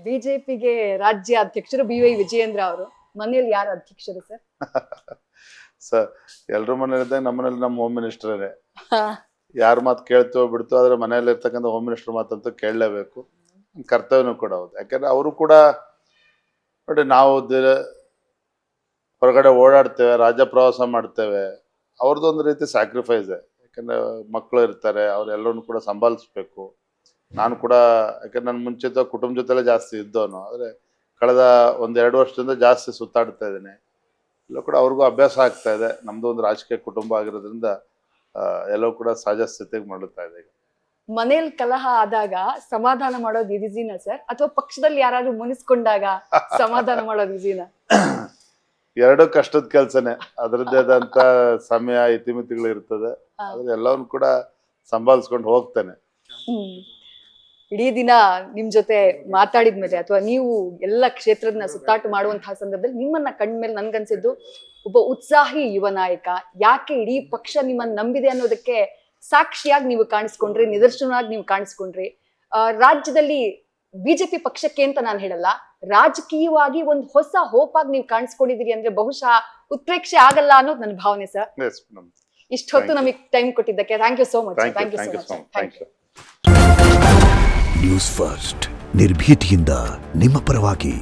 ಬಿಜೆಪಿಗೆ ರಾಜ್ಯ ಅಧ್ಯಕ್ಷರು BY ವಿಜಯೇಂದ್ರ ಅವರು. ಮನೆಯಲ್ಲಿ ಯಾರು ಅಧ್ಯಕ್ಷರು ಸರ್? ಸರ್ ಎಲ್ರ ಮನೇಲಿದ್ದಾಗ ನಮ್ಮನೇಲಿ ನಮ್ಮ ಹೋಮ್ ಮಿನಿಸ್ಟರೇ. ಯಾರ ಮಾತು ಕೇಳ್ತೋ ಬಿಡ್ತೋ ಆದ್ರೆ ಮನೆಯಲ್ಲಿ ಇರ್ತಕ್ಕಂಥ ಹೋಮ್ ಮಿನಿಸ್ಟರ್ ಮಾತಂತೂ ಕೇಳಲೇಬೇಕು. ಕರ್ತವ್ಯನೂ ಕೂಡ ಹೌದು. ಯಾಕಂದ್ರೆ ಅವರು ಕೂಡ ನೋಡಿ, ನಾವು ಹೊರಗಡೆ ಓಡಾಡ್ತೇವೆ, ರಾಜ್ಯ ಪ್ರವಾಸ ಮಾಡ್ತೇವೆ, ಅವ್ರದ್ದೊಂದು ರೀತಿ ಸ್ಯಾಕ್ರಿಫೈಸ್. ಯಾಕಂದ್ರೆ ಮಕ್ಕಳು ಇರ್ತಾರೆ, ಅವರೆಲ್ಲರನ್ನು ಕೂಡ ಸಂಭಾಲಿಸ್ಬೇಕು. ನಾನು ಕೂಡ ಯಾಕಂದ್ರೆ ನನ್ನ ಮುಂಚಿತ ಕುಟುಂಬ ಜೊತೆಲೆ ಜಾಸ್ತಿ ಇದ್ದವನು, ಆದರೆ ಕಳೆದ 1-2 ವರ್ಷದಿಂದ ಜಾಸ್ತಿ ಸುತ್ತಾಡ್ತಾ ಇದ್ದೇನೆ. ಎಲ್ಲ ಕೂಡ ಅವ್ರಿಗೂ ಅಭ್ಯಾಸ ಆಗ್ತಾ ಇದೆ. ನಮ್ದು ಒಂದು ರಾಜಕೀಯ ಕುಟುಂಬ ಆಗಿರೋದ್ರಿಂದ ಎಲ್ಲವೂ ಕೂಡ ಸಹಜ ಸ್ಥಿತಿಗೆ ಮರಳುತ್ತಾ ಇದೆ. ಈಗ ಮನೇಲಿ ಕಲಹ ಆದಾಗ ಸಮಾಧಾನ ಮಾಡೋದು ಈಸಿನಾ ಸರ್, ಅಥವಾ ಪಕ್ಷದಲ್ಲಿ ಯಾರಾದ್ರೂ ಮುನಿಸ್ಕೊಂಡಾಗ ಸಮಾಧಾನ ಮಾಡೋದು ಈಸಿನಾ? ಎರಡು ಕಷ್ಟದ ಕೆಲ್ಸನೇ. ಅದರದ್ದೇ ಆದಂತ ಸಮಯ ಇತಿಮಿತಿಗಳು ಇರ್ತದೆ. ಆದ್ರೆ ಎಲ್ಲವನ್ನು ಕೂಡ ಸಂಭಾಲಿಸ್ಕೊಂಡು ಹೋಗ್ತಾನೆ. ಇಡೀ ದಿನ ನಿಮ್ ಜೊತೆ ಮಾತಾಡಿದ್ಮೇಲೆ ಅಥವಾ ನೀವು ಎಲ್ಲ ಕ್ಷೇತ್ರದನ್ನ ಸುತ್ತಾಟ ಮಾಡುವಂತಹ ಸಂದರ್ಭದಲ್ಲಿ ನಿಮ್ಮನ್ನ ಕಂಡ್ಮೇಲೆ ನನ್ಗನ್ಸಿದ್ದು ಒಬ್ಬ ಉತ್ಸಾಹಿ ಯುವ ನಾಯಕ. ಯಾಕೆ ಇಡೀ ಪಕ್ಷ ನಿಮ್ಮನ್ನ ನಂಬಿದೆ ಅನ್ನೋದಕ್ಕೆ ಸಾಕ್ಷಿಯಾಗಿ ನೀವು ಕಾಣಿಸ್ಕೊಂಡ್ರಿ, ನಿದರ್ಶನವಾಗಿ ನೀವು ಕಾಣಿಸ್ಕೊಂಡ್ರಿ. ರಾಜ್ಯದಲ್ಲಿ ಬಿಜೆಪಿ ಪಕ್ಷಕ್ಕೆ ಅಂತ ನಾನು ಹೇಳಲ್ಲ, ರಾಜಕೀಯವಾಗಿ ಒಂದು ಹೊಸ ಹೋಪ್ ಆಗಿ ನೀವು ಕಾಣಿಸ್ಕೊಂಡಿದ್ದೀರಿ ಅಂದ್ರೆ ಬಹುಶಃ ಉತ್ಪ್ರೇಕ್ಷೆ ಆಗಲ್ಲ ಅನ್ನೋದು ನನ್ನ ಭಾವನೆ ಸರ್. ಇಷ್ಟೊತ್ತು ನಮಗೆ ಟೈಮ್ ಕೊಟ್ಟಿದ್ದಕ್ಕೆ thank you so much. Thank you so much. Thank you. News first, ನಿರ್ಭೀತಿಯಿಂದ ನಿಮ್ಮ ಪರವಾಗಿ.